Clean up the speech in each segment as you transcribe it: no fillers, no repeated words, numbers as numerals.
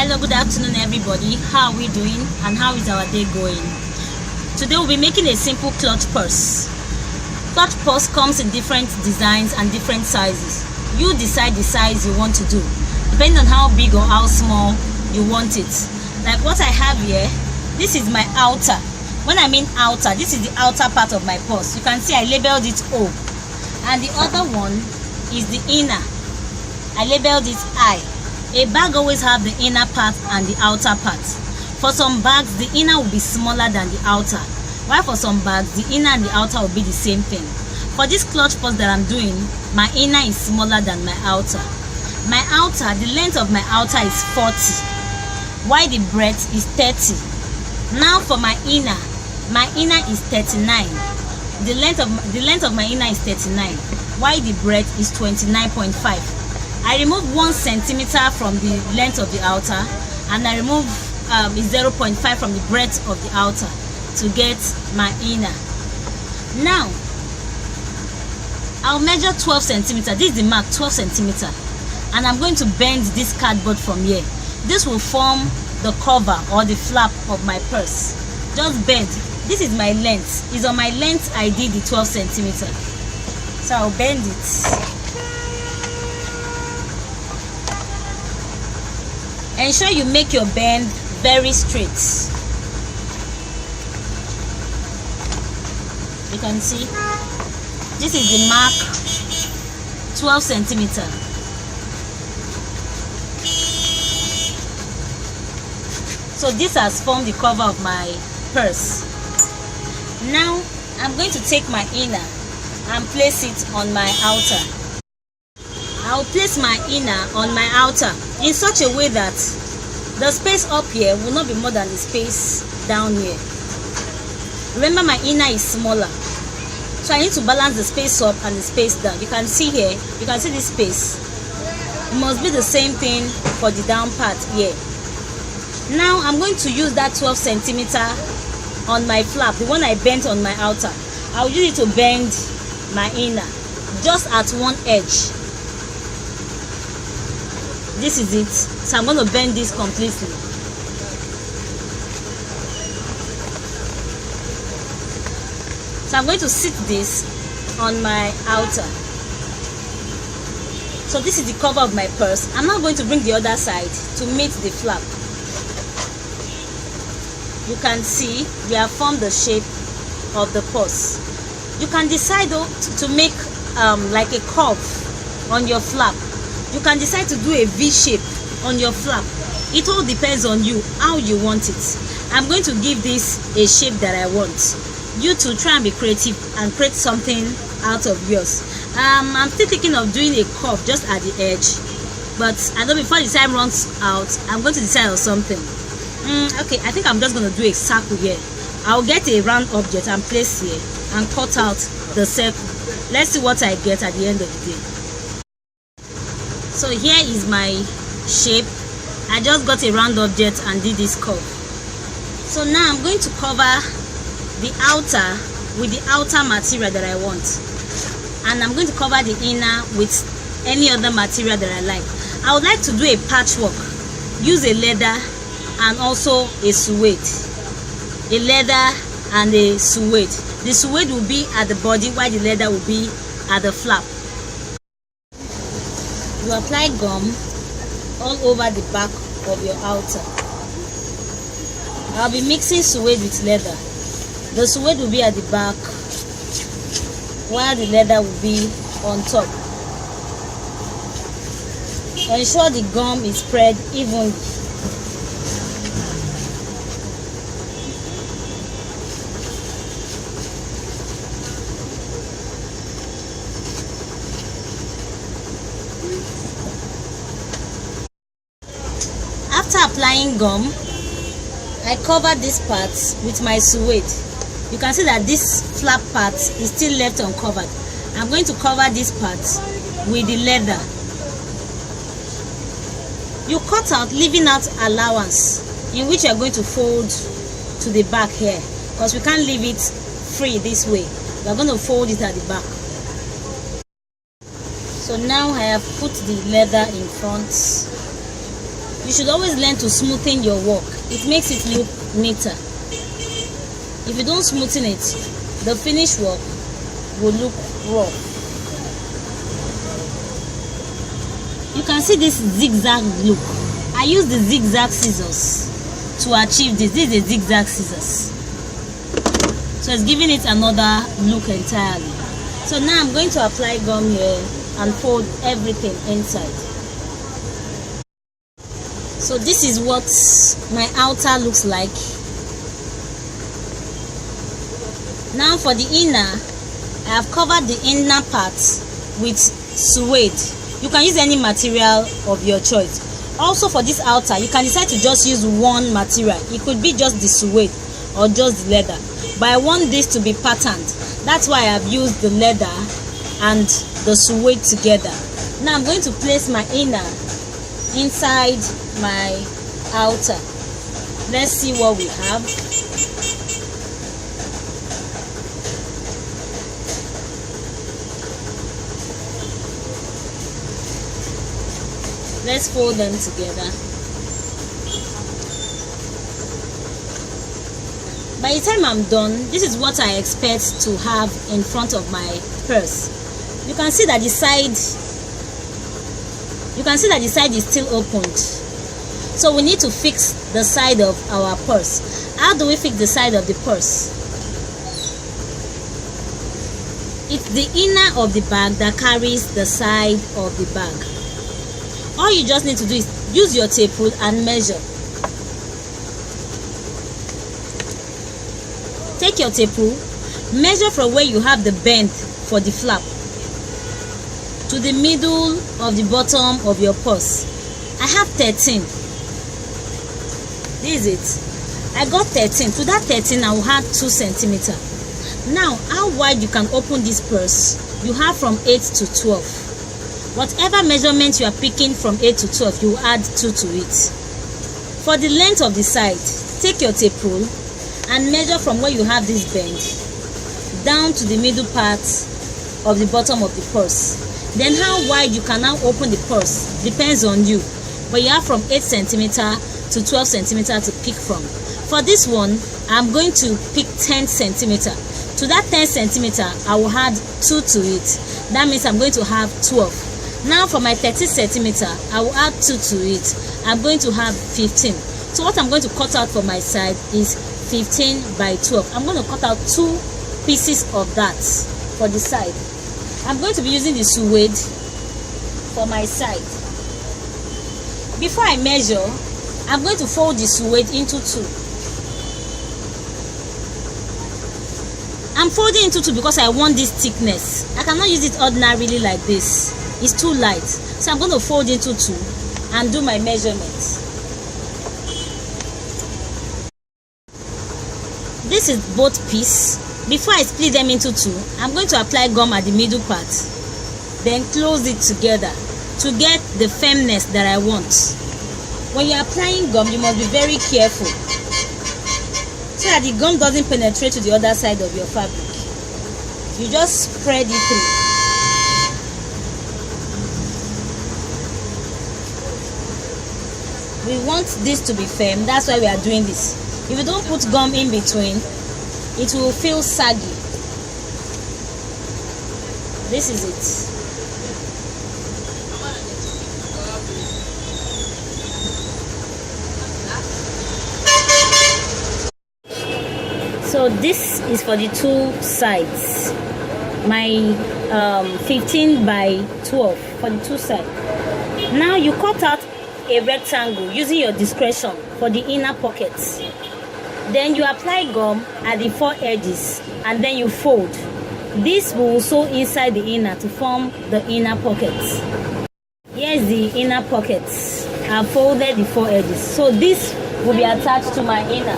Hello, good afternoon everybody. How are we doing and how is our day going? Today we'll be making a simple clutch purse. Clutch purse comes in different designs and different sizes. You decide the size you want to do depending on how big or how small you want it. Like what I have here, this is my outer. When I mean outer, this is the outer part of my purse. You can see I labeled it O, and the other one is the inner. I labeled it I. A bag always have the inner part and the outer part. For some bags, the inner will be smaller than the outer, while for some bags, the inner and the outer will be the same thing. For this clutch purse that I'm doing, my inner is smaller than my outer. My outer, the length of my outer is 40, while the breadth is 30. Now for my inner is 39. The length of my inner is 39, while the breadth is 29.5. I remove 1 centimeter from the length of the outer, and I remove 0.5 from the breadth of the outer to get my inner. Now I'll measure 12 centimeter. This is the mark, 12 centimeter, and I'm going to bend this cardboard from here. This will form the cover or the flap of my purse. Just bend. This is my length. It's on my length I did the 12 centimeter. So I'll bend it. Ensure you make your bend very straight. You can see this is the mark, 12 centimeter. So this has formed the cover of my purse. Now I'm going to take my inner and place it on my outer. I'll place my inner on my outer in such a way that the space up here will not be more than the space down here. Remember, my inner is smaller, so I need to balance the space up and the space down. You can see here, you can see this space. It must be the same thing for the down part here. Now I'm going to use that 12 centimeter on my flap, the one I bent on my outer. I'll use it to bend my inner just at one edge. This is it. So I'm going to bend this completely. So I'm going to sit this on my outer. So this is the cover of my purse. I'm now going to bring the other side to meet the flap. You can see we have formed the shape of the purse. You can decide though to make like a curve on your flap. You can decide to do a V shape on your flap. It all depends on you, how you want it. I'm going to give this a shape that I want. You to try and be creative and create something out of yours. I'm still thinking of doing a curve just at the edge, but I know before the time runs out, I'm going to decide on something. Okay, I think I'm just going to do a circle here. I'll get a round object and place here and cut out the circle. Let's see what I get at the end of the day. So here is my shape. I just got a round object and did this curve. So now I'm going to cover the outer with the outer material that I want, and I'm going to cover the inner with any other material that I like. I would like to do a patchwork. Use a leather and also a suede. A leather and a suede. The suede will be at the body while the leather will be at the flap. You apply gum all over the back of your outer. I'll be mixing suede with leather. The suede will be at the back while the leather will be on top. Ensure the gum is spread evenly. After applying gum, I cover this part with my suede. You can see that this flap part is still left uncovered. I'm going to cover this part with the leather. You cut out, leaving out allowance in which you are going to fold to the back here, because we can't leave it free this way. We are going to fold it at the back. So now I have put the leather in front. You should always learn to smoothen your work. It makes it look neater. If you don't smoothen it, the finished work will look rough. You can see this zigzag look. I use the zigzag scissors to achieve this. This is a zigzag scissors. So it's giving it another look entirely. So now I'm going to apply gum here and fold everything inside. So this is what my outer looks like. Now for the inner, I have covered the inner part with suede. You can use any material of your choice. Also for this outer, you can decide to just use one material. It could be just the suede or just the leather. But I want this to be patterned. That's why I've used the leather and the suede together. Now I'm going to place my inner inside my outer. Let's see what we have. Let's fold them together. By the time I'm done, this is what I expect to have in front of my purse. You can see that the side is still opened. So we need to fix the side of our purse. How do we fix the side of the purse? It's the inner of the bag that carries the side of the bag. All you just need to do is use your tape rule and measure. Take your tape rule, measure from where you have the bend for the flap to the middle of the bottom of your purse. I have 13. This is it. I got 13. To that 13, I will add 2 centimeters. Now, how wide you can open this purse? You have from 8 to 12. Whatever measurement you are picking from 8 to 12, you add 2 to it. For the length of the side, take your tape rule and measure from where you have this bend down to the middle part of the bottom of the purse. Then how wide you can now open the purse depends on you, but you have from 8 centimeters to 12 centimeters to pick from. For this one, I'm going to pick 10 centimeters. To that 10 centimeters, I will add 2 to it. That means I'm going to have 12. Now for my 30 centimeters, I will add 2 to it. I'm going to have 15. So what I'm going to cut out for my side is 15 by 12. I'm going to cut out 2 pieces of that for the side. I'm going to be using the suede for my side. Before I measure, I'm going to fold the suede into 2. I'm folding into 2 because I want this thickness. I cannot use it ordinarily like this. It's too light. So I'm going to fold into 2 and do my measurements. This is both pieces. Before I split them into 2, I'm going to apply gum at the middle part. Then close it together to get the firmness that I want. When you're applying gum, you must be very careful so that the gum doesn't penetrate to the other side of your fabric. You just spread it through. We want this to be firm. That's why we are doing this. If you don't put gum in between, it will feel saggy. This is it. So this is for the 2 sides. My 15 by 12 for the 2 sides. Now you cut out a rectangle using your discretion for the inner pockets. Then you apply gum at the 4 edges and then you fold. This will sew inside the inner to form the inner pockets. Here's the inner pockets. I folded the 4 edges. So this will be attached to my inner.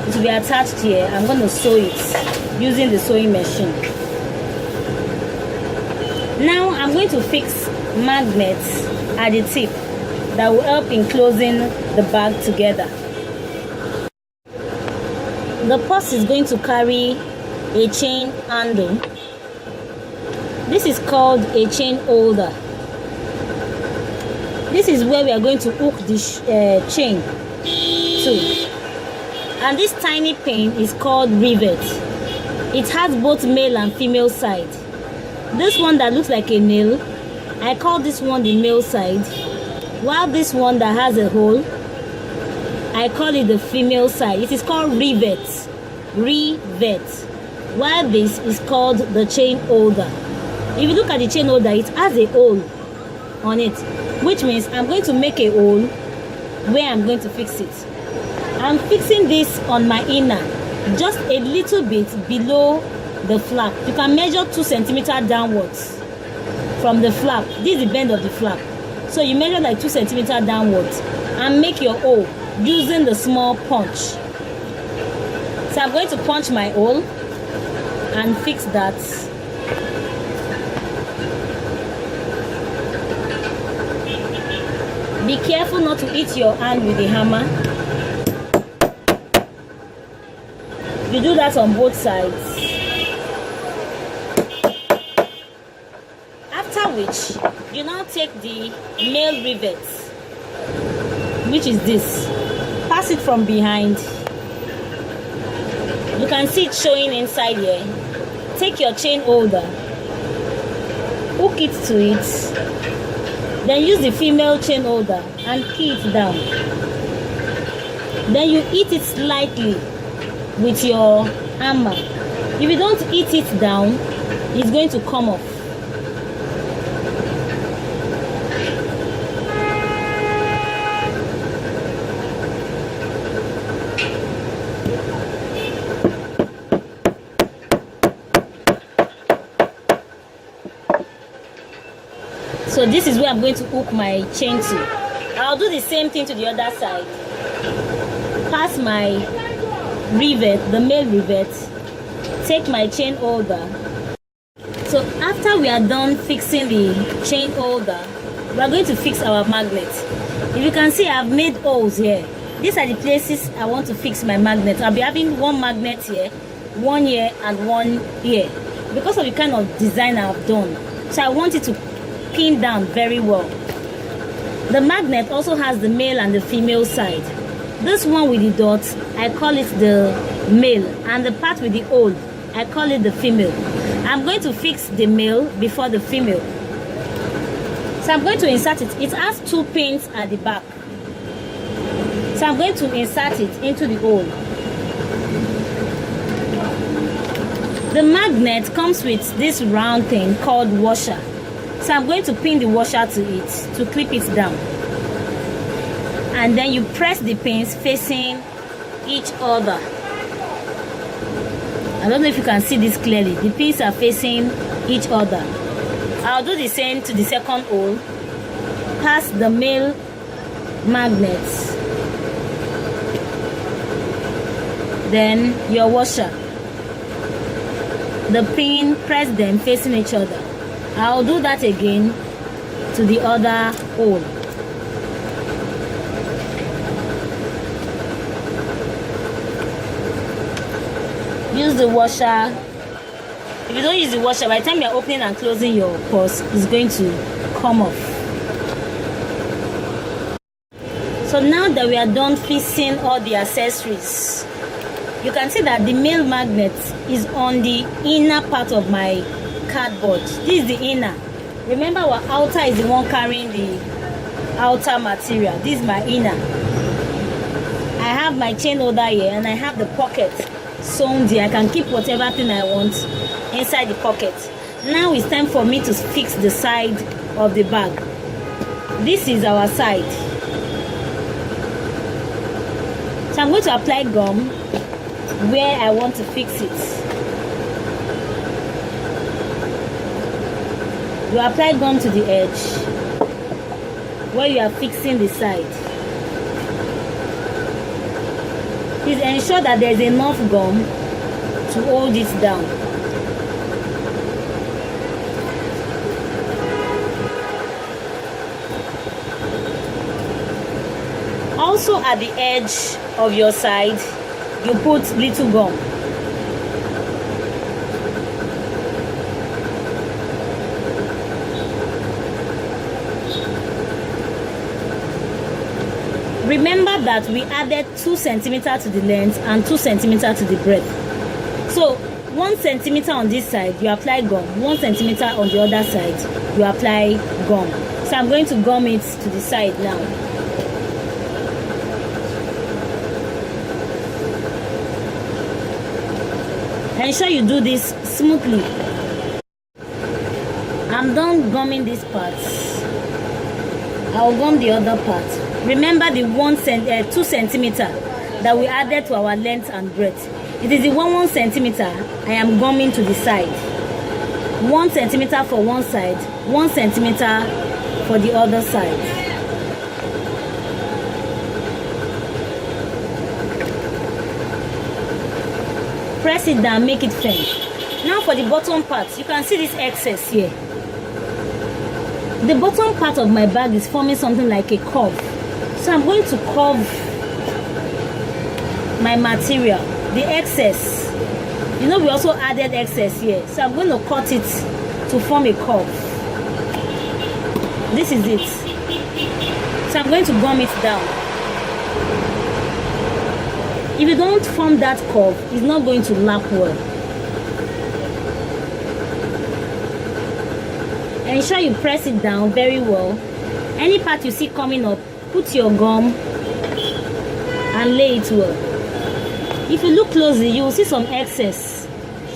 It will be attached here. I'm going to sew it using the sewing machine. Now I'm going to fix magnets at the tip that will help in closing the bag together. The purse is going to carry a chain handle. This is called a chain holder. This is where we are going to hook the chain to. And this tiny pin is called rivet. It has both male and female side. This one that looks like a nail, I call this one the male side, while this one that has a hole, I call it the female side. It is called rivet. Rivet. While this is called the chain holder. If you look at the chain holder, it has a hole on it, which means I'm going to make a hole where I'm going to fix it. I'm fixing this on my inner, just a little bit below the flap. You can measure 2 centimeters downwards from the flap. This is the bend of the flap. So you measure like 2 centimeters downwards and make your hole using the small punch. So I'm going to punch my hole and fix that. Be careful not to hit your hand with the hammer. You do that on both sides. After which, you now take the male rivet, which is this. Pass it from behind. You can see it showing inside here. Take your chain holder, hook it to it, then use the female chain holder and key it down. Then you hit it slightly with your hammer. If you don't hit it down, it's going to come off. So this is where I'm going to hook my chain to. I'll do the same thing to the other side. Pass my rivet, the male rivet, take my chain holder. So after we are done fixing the chain holder, we are going to fix our magnet. If you can see, I've made holes here. These are the places I want to fix my magnet. I'll be having one magnet here, one here, and one here, because of the kind of design I've done. So I want it to pin down very well. The magnet also has the male and the female side. This one with the dots, I call it the male, and the part with the hole, I call it the female. I'm going to fix the male before the female. So I'm going to insert it. It has 2 pins at the back. So I'm going to insert it into the hole. The magnet comes with this round thing called washer. So I'm going to pin the washer to it to clip it down. And then you press the pins facing each other. I don't know if you can see this clearly. The pins are facing each other. I'll do the same to the second hole. Pass the male magnets. Then your washer. The pin, press them facing each other. I'll do that again to the other hole. Use the washer. If you don't use the washer, by the time you're opening and closing your purse, it's going to come off. So now that we are done fixing all the accessories, you can see that the male magnet is on the inner part of my cardboard. This is the inner. Remember, our outer is the one carrying the outer material. This is my inner. I have my chain holder here, and I have the pocket sewn there. I can keep whatever thing I want inside the pocket. Now it's time for me to fix the side of the bag. This is our side. So I'm going to apply gum where I want to fix it. You apply gum to the edge where you are fixing the side. Please ensure that there is enough gum to hold it down. Also at the edge of your side, you put little gum. Remember that we added 2 centimeters to the length and 2 centimeters to the breadth. So 1 centimeter on this side, you apply gum. 1 centimeter on the other side, you apply gum. So I'm going to gum it to the side now. Ensure you do this smoothly. I'm done gumming this part. I'll gum the other part. Remember the 2 centimeter that we added to our length and breadth. It is the 1 centimeter I am gumming to the side. 1 centimeter for one side, 1 centimeter for the other side. Press it down, make it firm. Now for the bottom part, you can see this excess here. The bottom part of my bag is forming something like a curve. So I'm going to curve my material, the excess. You know, we also added excess here. So I'm going to cut it to form a curve. This is it. So I'm going to gum it down. If you don't form that curve, it's not going to lap well. Ensure you press it down very well. Any part you see coming up, put your gum and lay it well. If you look closely, you will see some excess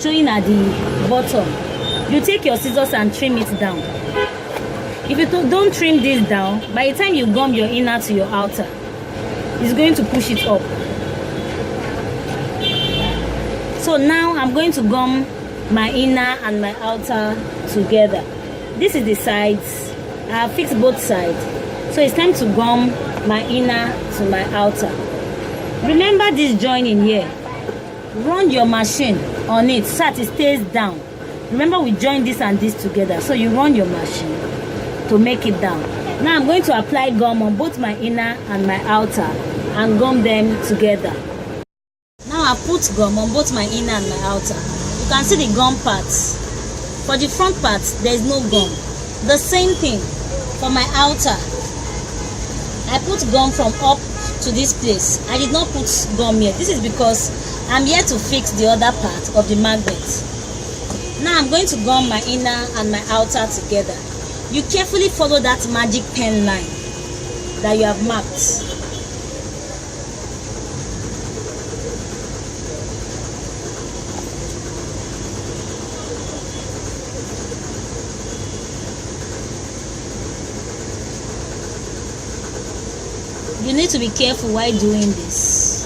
showing at the bottom. You take your scissors and trim it down. If you don't trim this down, by the time you gum your inner to your outer, it's going to push it up. So now I'm going to gum my inner and my outer together. This is the sides. I have fixed both sides. So it's time to gum my inner to my outer. Remember this joint in here. Run your machine on it so that it stays down. Remember we joined this and this together. So you run your machine to make it down. Now I'm going to apply gum on both my inner and my outer and gum them together. Now I put gum on both my inner and my outer. You can see the gum parts. For the front part, there is no gum. The same thing for my outer. I put gum from up to this place. I did not put gum here. This is because I'm here to fix the other part of the magnet. Now I'm going to gum my inner and my outer together. You carefully follow that magic pen line that you have marked. You need to be careful while doing this.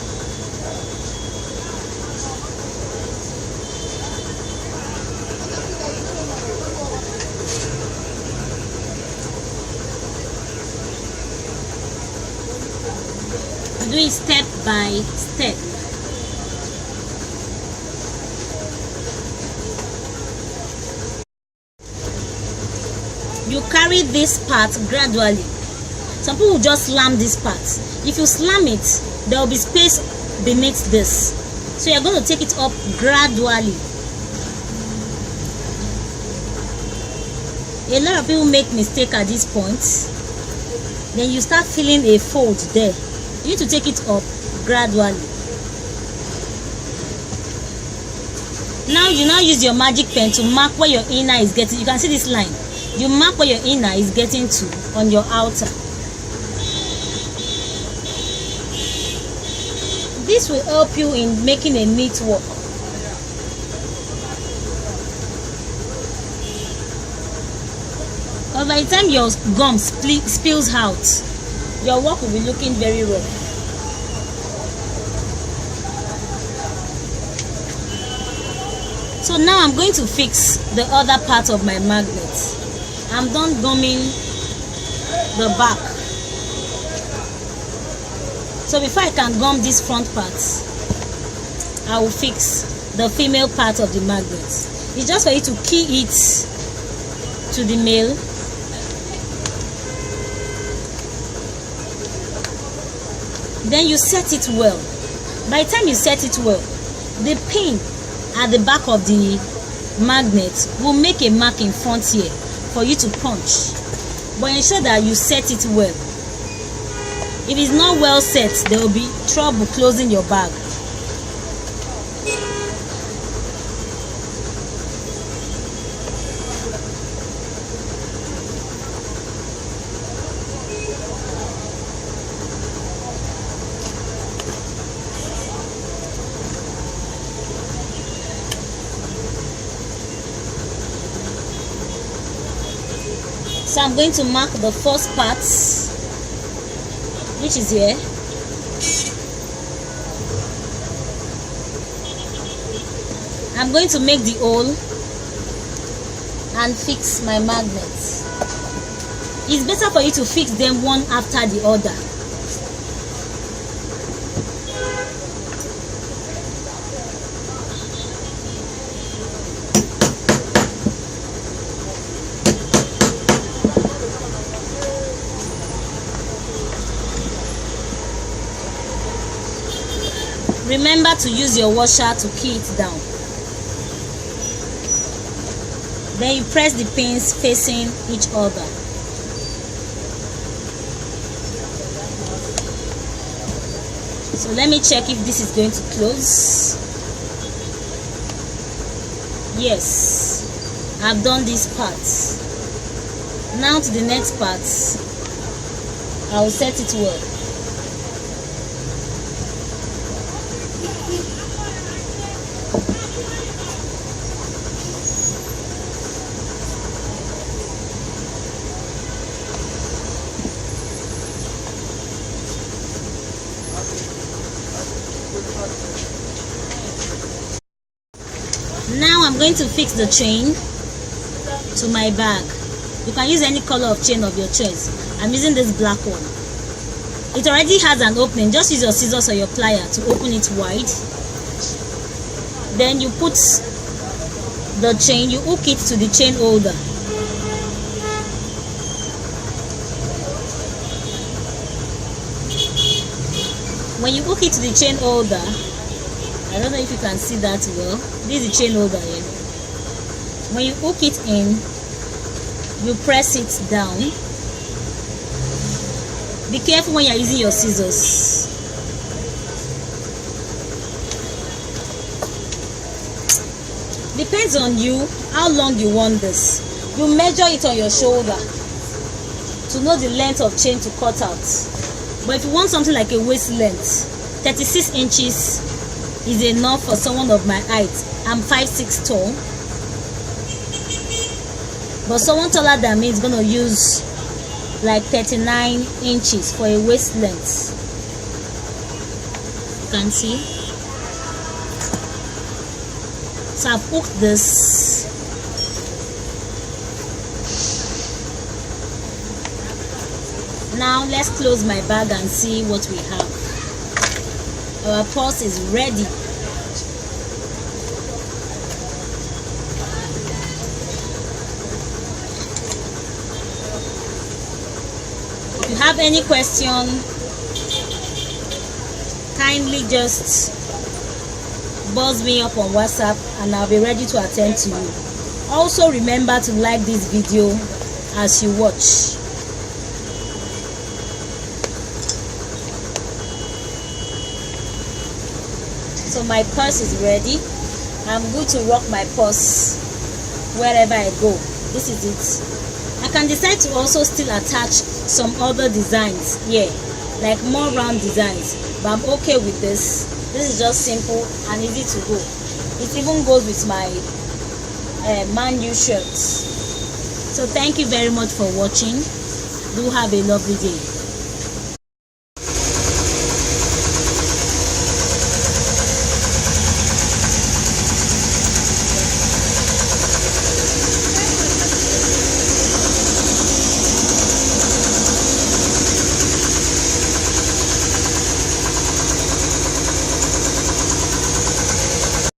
Do it step by step. You carry this part gradually. Some people just slam this part. If you slam it, there will be space beneath this. So you're going to take it up gradually. A lot of people make mistake at this point. Then you start feeling a fold there. You need to take it up gradually. Now you use your magic pen to mark where your inner is getting. You can see this line. You mark where your inner is getting to on your outer. This will help you in making a neat work. But by the time your gum spills out, your work will be looking very rough. So now I'm going to fix the other part of my magnet. I'm done gumming the back. So before I can gum this front part, I will fix the female part of the magnet. It's just for you to key it to the male. Then you set it well. By the time you set it well, the pin at the back of the magnet will make a mark in front here for you to punch. But ensure that you set it well. If it's not well set, there will be trouble closing your bag. So I'm going to mark the first part, which is here. I'm going to make the hole and fix my magnets. It's better for you to fix them one after the other. Remember to use your washer to key it down. Then you press the pins facing each other. So let me check if this is going to close. Yes, I've done this part. Now to the next part. I'll set it well. Now I'm going to fix the chain to my bag. You can use any color of chain of your choice. I'm using this black one. It already has an opening. Just use your scissors or your plier to open it wide. Then you put the chain, you hook it to the chain holder. When you hook it to the chain holder, I don't know if you can see that well. This is the chain holder here. When you hook it in, you press it down. Be careful when you're using your scissors. Depends on you how long you want this. You measure it on your shoulder to know the length of chain to cut out. But if you want something like a waist length, 36 inches is enough for someone of my height. I'm 5'6" tall, but someone taller than me is going to use like 39 inches for a waist length. You can see. So I've hooked this. Now let's close my bag and see what we have. Our purse is ready. If you have any question, kindly just buzz me up on WhatsApp and I'll be ready to attend to you. Also remember to like this video as you watch. So my purse is ready. I'm good to rock my purse wherever I go. This is it. I can decide to also still attach some other designs here, like more round designs, but I'm okay with this. This is just simple and easy to go. It even goes with my Man U shirts. So thank you very much for watching. Do have a lovely day.